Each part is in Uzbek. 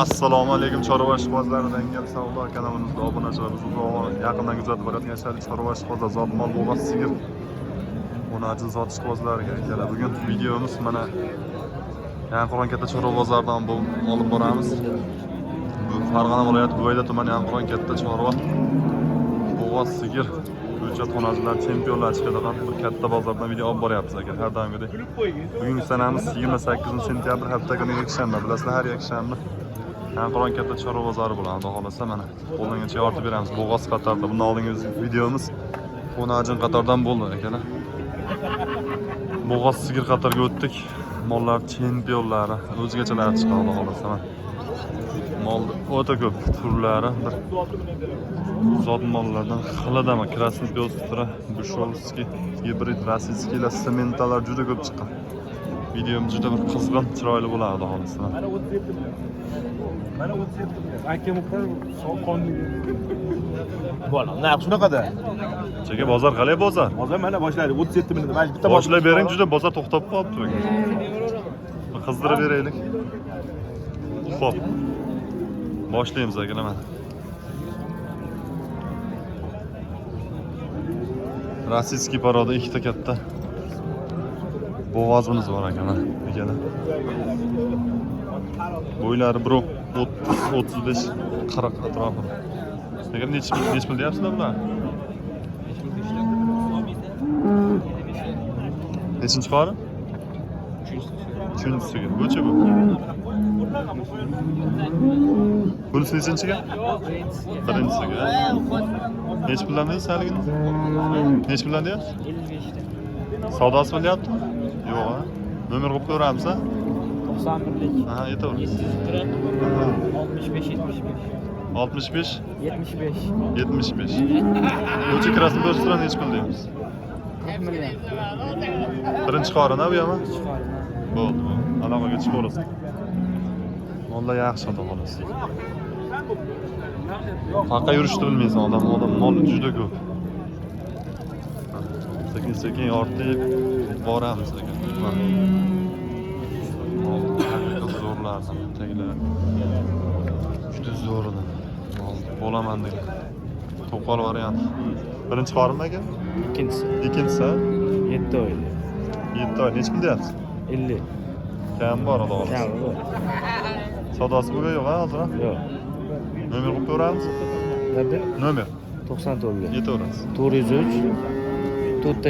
Assalomu alaykum chorva ishqibozlaridan kelib savdo kanalimizga obunachilarimiz yaqindan kuzatib borayotgan chorva ishqibozlar zot mol bo'g'oz sigir obunachi zot ishqibozlariga keladi. Bugun videomiz mana Yangiqo'rg'on katta chorva bozoridan olib boramiz. Bu Farg'ona viloyati Buvayda tumani Yangiqo'rg'on katta chorva bo'g'oz sigir hujjatxonachilar chempionlar chiqadigan bir katta bozordan video olib boryapmiz aka. Har doimgidek. Bugungi sanamiz 28 sentyabr hafta kuni yakshanba. Bilasizlar, har yakshanba Yangiqo'rg'on katta chorva bozori bo'ladi. Xudo xolasa mana qo'lingizcha yoritib beramiz. Bo'g'oz qatorda. Bundan oldingi videomiz Qo'najin qatordan bo'ldi akalar. Bo'g'oz sigir qatorga o'tdik. Mollar chempionlari, o'zgachalari chiqadi xudo xolasa. Mol o'ta ko'p turlari, bir zot mollardan xilidama Krasniy Pestro, Dushovskiy, Gibrid, Rossiyskiy, Sementallar juda ko'p chiqqan. Videomiz juda bir qizg'in, chiroyli bo'ladi xudo xolasa. Mana 37. Akam ular qonli. Bo'la, naq shunaqada. Chega bozor qalay bozor? Hozir mana boshladik 37 minutda. Mana bitta boshlab bering, juda bozor to'xtab qolibdi. Qizdirib beraylik. Xo'p. Boshlaymiz akalar mana. Rossiyskiy paroda ikkita katta bo'g'ozimiz bor akalar. Akalar. Bo'ylari 30-35 40 atrofida. Agar nech pul deyapsizlar bular? Nechinchi qori? 3-siga. Bo'cha bu. Bunisi nechinchiga? 1-siga. Nech puldan deysiz haligini? Nech puldan deyapsiz? 55 ta. Savdosi bo'lyaptimi? Yo'q, ha. Nomer qo'yib ko'ramiz, ha? 91lik. Ha, yetaveradi. 65 75 75. O'chi Krasniy Pestro nech pul deymiz? 40 million. Birinchi qorini bu ham? Bo'ldi. Aloqaga chiqaverasiz. Mollar yaxshi xudo xolasa. Faqat yurishni bilmaysan odam mol juda ko'p. Sekin ortib boramiz ekan. Mol zo'rlardan tagilar. Juda zo'rlar. Mol bo'laman degan. To'qol variant. Birinchi qorinmi aka? Ikkinchisi. 7 oy. 7 oy. Nech pul deyapsiz? 50. Kam bor xudo xolasa. Kam bor. Savdosi bo'lgan yo'q, hozir? Yo'q. Nomer qo'yib ko'ramiz. Nima? Nomer 94 ga. yetaverasiz. 403 4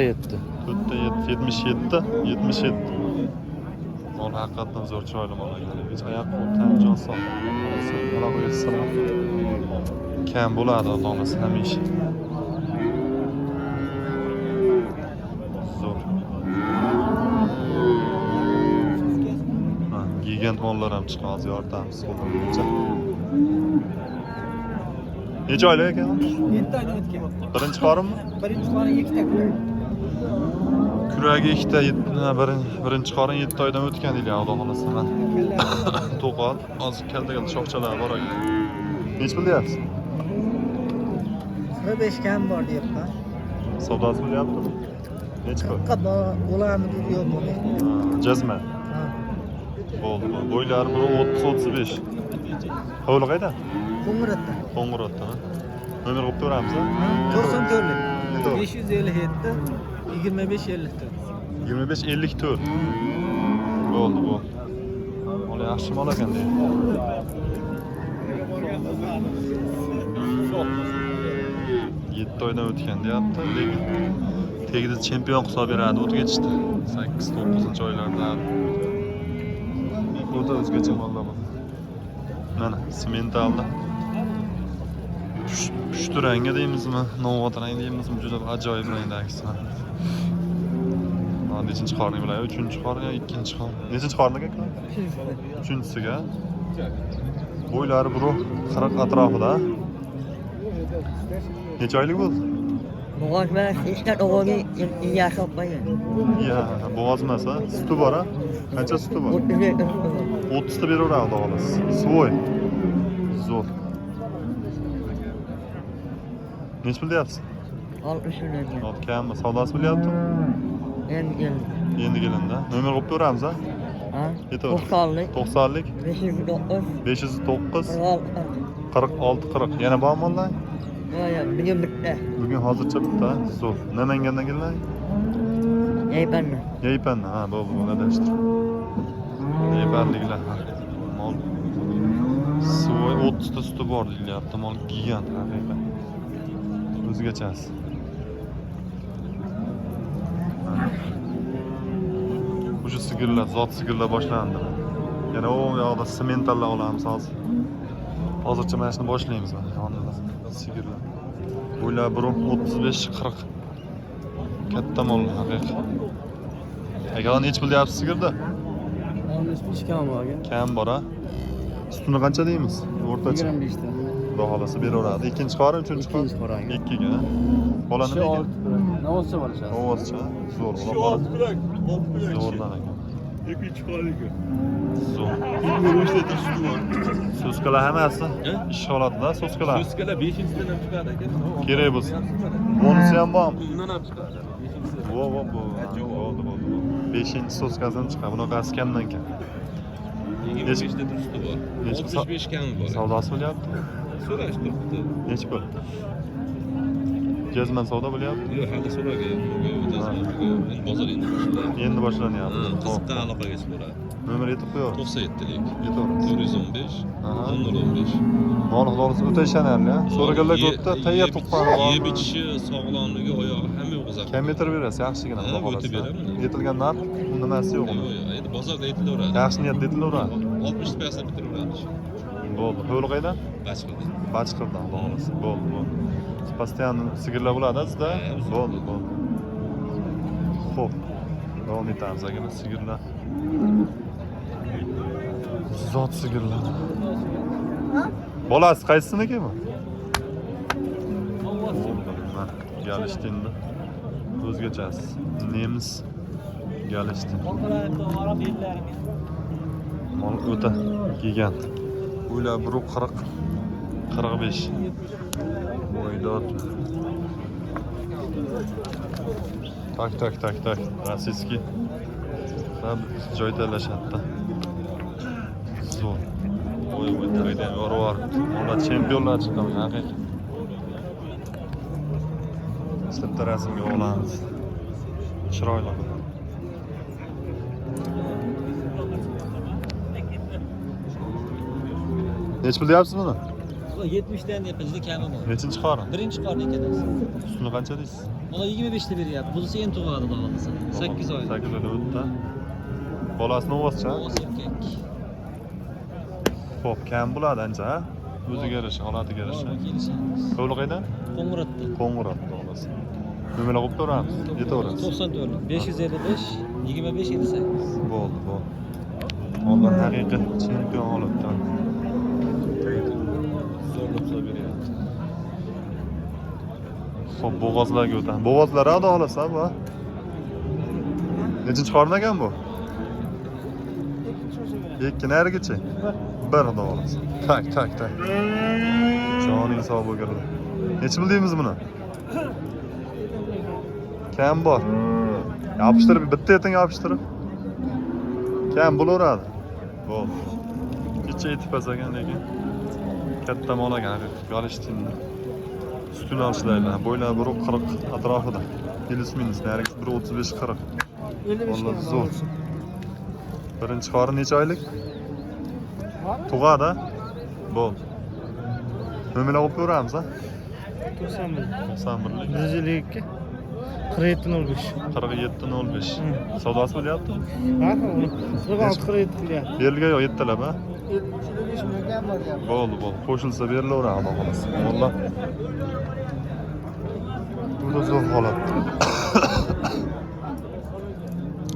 77 77. Mol haqiqatan zo'r chiroyli mol ekan. Hech oyoq qo'l tan jon sog'. Allohga salom. Kam bo'ladi Allohning hamisha. Zo'r. Gigant mollar ham chiqqan, hozir yoritamiz qo'limizcha. Necha oylik ekan? 7 oydan o'tgan. Birinchi qorinmi? Birinchi qorin 2 ta kurak. Kuragi 2 ta, birinchi qorin 7 oydan o'tgan deyilgan, xudo xolasa. Men to'qol, hozir kalda shoxchalar bor ekan. Nech pul deyapsiz? 15 kam bor deyapman. Savdosi bo'lyaptimi? Necha pul? Bo'larmi deb yo'q bo'ldi. Jazma. Bo'ldi. Bo'ylari 30-35. Hovli qayda? Qo'ng'iratda. Qo'ng'iratda. Nomer qo'yib ko'ramiz, ha? 94lik. 557 25 54. 25 54. Bo'ldi, bu. Ola yaxshi mol ekan deydi. Yetti oydan o'tgan deyapti, lekin tegida chempion hisob beradi, o'tib ketishdi. 8-9-oylarda. Bu da o'zgacha mollar bor. Mana sementalda. Pushti rangi deymizmi, novot rang deymizmi, juda ajoyib rangdagisi. Mana nechinchi qorni bilan, 3-qorin yoki 2-qorin. Nechinchi qorni aka? 3-siga. Bo'ylari 40 atrofida. Necha oylik bo'ldi? Bo'g'oz bilan ishlar o'g'ilga yashab qo'ygan. Ya, bo'g'oz emas, ha? Suti bor, ha? Qancha suti bor? 30 ta beraveradi xudo xolasa. Svoy. Zo'r. Nech pul deyapsiz? 60 million. Otganmi? Savdosi bo'lyaptimi? Endi Endi kelindi. Nomer qo'yib ko'ramiz, ha? Ha? Yetaver. 90'lık. 90'lik 509. 509 46. 46 40. Yana bormi ondan? Yo'q, bugün bitti. Bugun hozircha bitta. Zo'r. Namangandan kelgan? Yaypanmi? Yaypandan. Ha, bo'ldi, adashtir. Yaypanliklar. Mol suvoy 30 ta suti bor deyilyapti. Mol gigant haqiqat. O'zgachasi. O'sha sigirlar, zot sigirlar boshlandi. Yana u yoqda sementallar olamiz hozir. Hozircha mana shuni boshlaymiz mana yonida sigirlar. Bo'ylar 35-40. Katta mol haqiqat. Aka nech pul deyapsiz sigirda? 15 kam bor aka. Kam bor a? Sutini qancha deymiz? O'rtacha. 25 ta. Xudo xolasa beraveradi. Ikkinchi qori, uchinchi qori? Ikkinchi qori aka. Ikkiga. Bolani nega? Navozcha bo'lishadi. Ovozcha. Zo'r. Zo'rdan aka. Ikkinchi qoriga. Zo'r. So'skalar hammasi ish holatida so'skalar. So'skalar 5-dan ham chiqadi aka. Kerak bo'lsa. Bonusi ham bormi? Undan ham chiqadi. 5-si. Bo'ldi. 5-chi so'skasidan chiqadi. Bunaqasi kamdan kam. 25 ta turishdi bor. Nechi 65 kami bor. Savdosi bo'lyapti? So'rash turibdi. Nech pul? Jazman savdo bo'lyapti? Yo'q, hali so'ragan. Endi bozor endi boshlandi. Endi boshlanyapti. Qiziqqa aloqaga chiqadi. Nomer aytib qo'yaver. 97lik. Yetaveramiz. 415 Aha. 1015. Mol xudosi o'ta ishonarli. So'raganlar ko'pda tayyor tuqqan. Yeb ichishi, sog'lomligi, oyog'i hamma yo'q o'zak. Kam metr berasiz, yaxshigina xudo Ha, xolasa. o'tib beraman. Yetilgan narx, unda nimasi yo'q uni. Yo'q, endi bozorda aytilaveradi. Yaxshi niyat aytilaveradi. 60 payasini bitiraveradi. Bo'ldi. Ho'l qaydan? Bachqirda. Bachqirdan xudo xolasa. Bo'ldi. Postoyan sigirlar bo'ladi sizda? Bo'ldi. Xo'p. Davom etamiz aka, sigirlar. Zot sigirlar. Bolasi qaysiniki bu? Mana Galishtinda. O'zgachasiz. Nemis Galishtin. Mol o'ta gigant. Bo'ylar 140 45. Bo'ydod. Tak. Rossiyskiy. Ham joy tanlashadi. Zo'r. Voy, qayda yorvar. Ular chempionlar chiqqan haqiqat. Bitta rasmga olamiz. Chiroyli. Nech pul deyapsiz buni? 70'den yapıcı kâmı var. Nechinchi qori? Birinci karnı kediniz. Ustini qancha deysiz? Ona 25'te biri yap. Bunisi en tuğadı da alısı. 8 ay. 8 oyda o'tdi. Bolasini o'g'izcha. O erkek. Xo'p, kam bo'ladi ancha, ha? O'ziga yarasha, holatiga yarasha. Gelişemiz. Qo'li qaydan? Kongurat'ta. Qo'ng'irot bolasi. Nomerlar qo'yib turamiz. Yetaveramiz. 94. 555. 25 58. Bo'ldi. Ondan haqiqiy chempion holatda. Zo'rlab beryapti. Xo'p, bo'g'ozlarga o'tamiz. Bo'g'ozlar xudo xolasa bu. Nechinchi qorin ekan bu? Ikki narigacha. Bir xudo xolasa. Tak. Joning sog' bo'lganda. Nechi pul deymiz buni? Kam bor. Yopishtirib, bitta yeting yopishtirib. Kam bo'laveradi. Bo'ldi. Kecha yetib pasagan lekin katta mol ekan, Galishtinda. Sutini olishlaylar. Bo'ylar 140 atrofida. Plus-minus, narigisi 135-40. Vallahi zo'r. Birinchi qorin necha oylik? Tug'adi. Bo'ldi. Nomerlar qo'yib ko'ramiz, ha? 91lik. 152 4705. 4705. Savdosi bo'lyapti? Ha, 46 47 qilyapti. Berilgan yo'q, yettalab, ha? 75 ming kam bo'lyapti. Bo'ldi. Qo'shilsa berilaveradi, xudo xolasa. Vallah. Bu zo'r holat.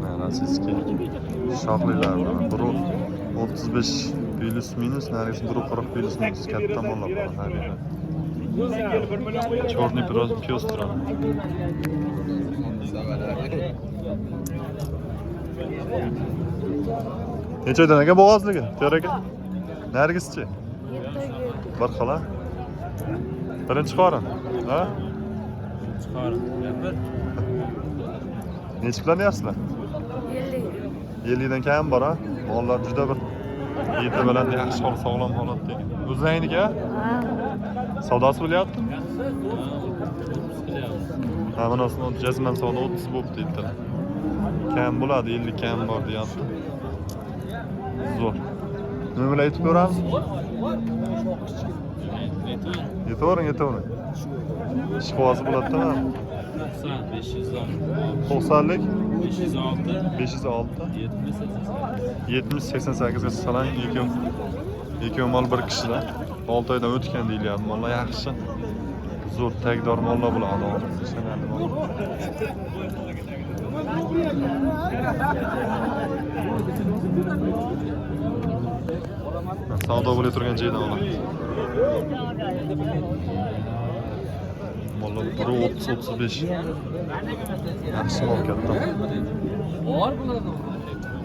Mana sizga shoxlilar bor. 35 plus minus, narigisi 140 plus minus katta mollar bor, haqiqat. Черный пёстро. Necha oydan aka bo'g'ozligi? Ter aka. Nargischi. Bir xila. Birinchi qorin. Ha? Chiqar. Necha qilyapsizlar? 50. 50 dan kam bor ha. Mollar juda bir yeti bilan yaxshi sog'lom holatda ekan. O'zingniki? Savdosi bo'lyaptimi? Ha, bunasini jazman savdo 30 bo'lib deydilar. Kam bo'ladi, 50 kam bor deyapti. Zo'r. Nima bilan aytib ko'ramiz? Yetavering. Shifosi bo'ladimi? 90lik 506 70-88 ga salang ikki mol bir kishida 6 oydan o'tgan deyilyapti. Mollar yaxshi. Zo'r tagdor mollar bo'ladi. Ishonarli mollar. Savdo bo'lib turgan joydan olamiz. Mollar 30-35. Yaxshi mol katta.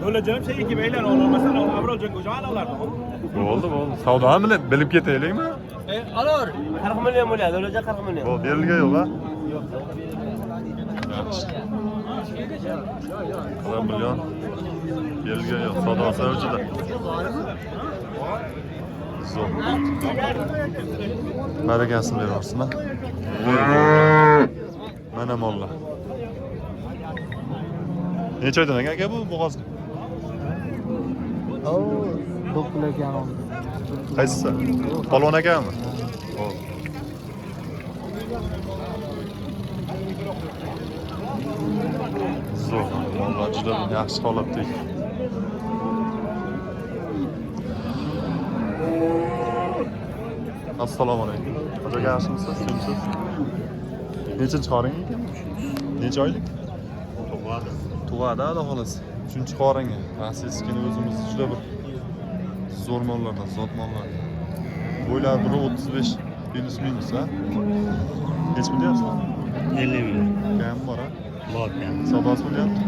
O'lajonim şey iki beyler olmasan Avrol Cengo janalardı. Bo'ldi. Savdoni bilib ketaylikmi? Alor 40 milyon bo'ladi. O'laja 40 milyon. Bu berilgan yo'q ha? Yaxshi. 40 milyon. Berilgan yo'q. Savdosi o'chida. Zo'r. Barakasini berarsin ha. Mana mollar. Necha oydan aka bu bo'g'oz? Dokulegan oldu. Qaysisi? Polvon akami? Ho'p. Zo'r. Mollar juda yaxshi holatda ekan. Assalomu alaykum. Xo'ja yaxshimisiz? Tinchsiz? Nechinchi qoring ekan? Necha oylik? Tug'adi, xudo xolos. 3-qoringa. Rossiyskini o'zimiz juda bir zo'r mollardan, zot mollardan. Bo'ylar 1.35 plus minus ha. Nech pul deyapsiz? 50 milyon. Kam bor ha? Bor kam. Savdosi bo'lyapti?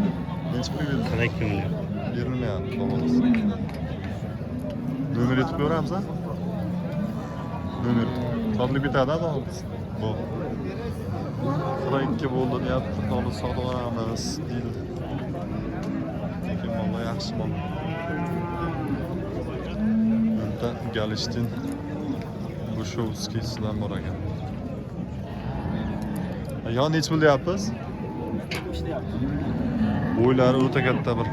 Nech pul berdi? 42 milyon. Berilmayapti, xudo xolos. Nomer yetib ko'ramiz ha? Nomer. Sotlik bitadi ha, xudo xolos. Bu. 42 bo'ldi deyapti. Xolos sotamiz deydi. Lekin mollar yaxshi mol. Bunda Galishtin Bushovskiy sizdan bor ekan. Yo nech pul deyapsiz? Bo'ylari o'ta katta bir.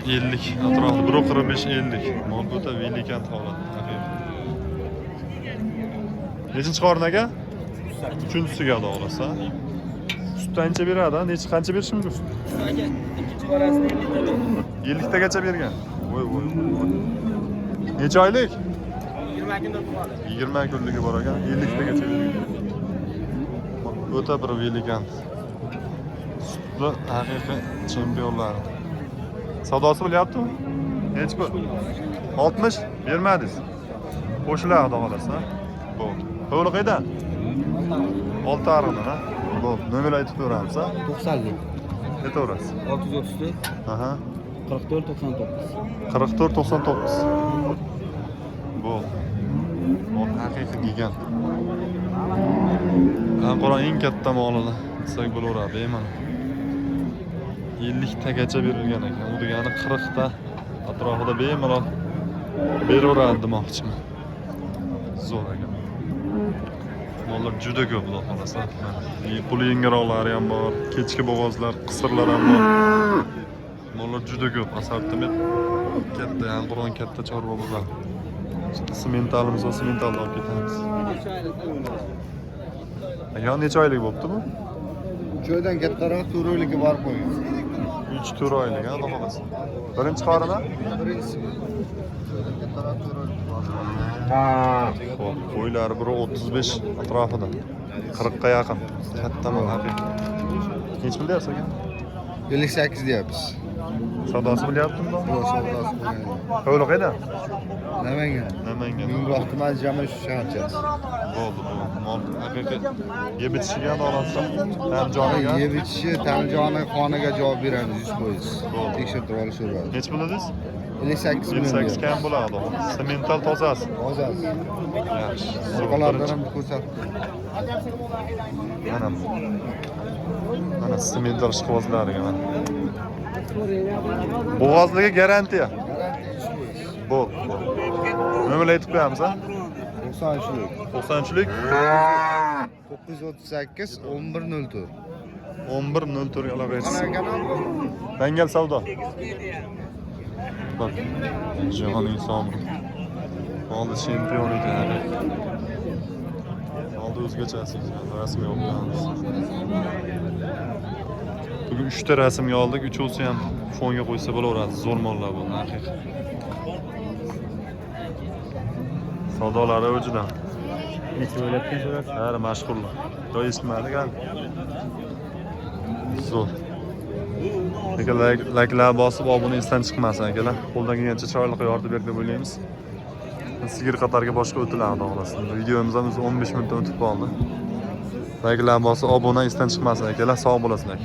1.50 atrofida 1.45-50. Mol o'ta velikant holatda. Nechinchi qorin aka? 3-siga xudo xolasa. Sut qancha beradi? Qancha berish mumkin sut? Aka, ikkinchi borasini 50 tagacha bergan. Voy. Necha oylik? 20 kunda bo'ladi. 20 kunligi bor ekan, 50 tagacha bergan. O'ta bir velikant. Sutli haqiqiy chempionlar. Savdosi bo'lyaptimi? Nechi pul? 60 bermadingiz. Qo'shiladi xudo xolasa. Bo'ldi. To'g'ri qaydan? 6 ariqdan ha. Bo'ldi. Nomer aytib ko'ramiz ha. 90lik. Aytaverasiz. 634 Aha. 44 99. 44-99. Bo'ldi. Mol haqiqiy gigant. Anqoron eng katta molini desak bo'laveradi, bemalol. 50 tagacha berilgan ekan. U degani 40 ta atrofida bemalol beraveradi demoqchiman. Zo'r ekan. Mollar juda ko'p, xudo xolasa. Puli yengilroqlari ham bor, kechki bo'g'ozlar, qisirlar ham bor. Mollar juda ko'p, assortiment katta, Anqoron katta chorva bozor. Sementalimiz va sementalni olib ketamiz. Ya necha oylik bo'pti bu? 3 oydan kattaroq 4 oyligi bor qo'ying. 3-4 oylik, ha, xudo xolasa. Birinchi qorina? Birinchisi. Kattaroq 4 oylik bor. Xo'p, bo'ylari 1.35 atrofida. 40 ga yaqin. Katta mol haqiqiy. Nech pul deyapsiz aka? 58 deyapmiz. Savdosi bo'lyaptimi bu? Bu savdosi bilan. To'g'ri qayda? Namangan. Namangan. Bugungi vaqtda men jami shu shaharchasi. Bo'ldi. Mol haqiqiy yeb ichishga olsa, ham joniga. Yeb ichishi, Tamjoni qoniga javob beramiz 100%. Bo'ldi. Tekshirib olishaveradi. Nech pul dedingiz? 58 million. 58 kam bo'ladi. Semental tozasi. Hozir. Yaxshi. Soqalardan ham ko'rsatdim. Mana bu. Mana simendar ishqibozlariga mana. Bo'g'ozligi garantiya. Bu. Nima aytib qo'yamiz, ha? 90'lik. 90'lik 938 1104. 11.04 ga aloqasiz. Ana kanal bu. Dangal savdo. Bak. Jahon inson. Oldi chempion ekan. Oldi o'zgachasi. Rasmiy olganmiz. Bugun 3 ta rasmga oldik. 3-ovsi ham fonga qo'ysa bo'laveradi. Zo'r mollar bu, haqiqat. Savdolari o'jidan. Necha o'ylabgan so'rab? Har mashhurlar. Joy eshitmadik hali. Zo'r. Lekin like bosib obuna esdan chiqmasin akalar. Qo'ldan kelgancha chiroyli qilib yoritib berdik deb o'ylaymiz. Sigir qatoriga boshqa o'tiladi xolos. Videomiz ham 15 minutdan o'tib qoldi. Like bosib obuna esdan chiqmasin akalar. Sog' bo'lasizlar.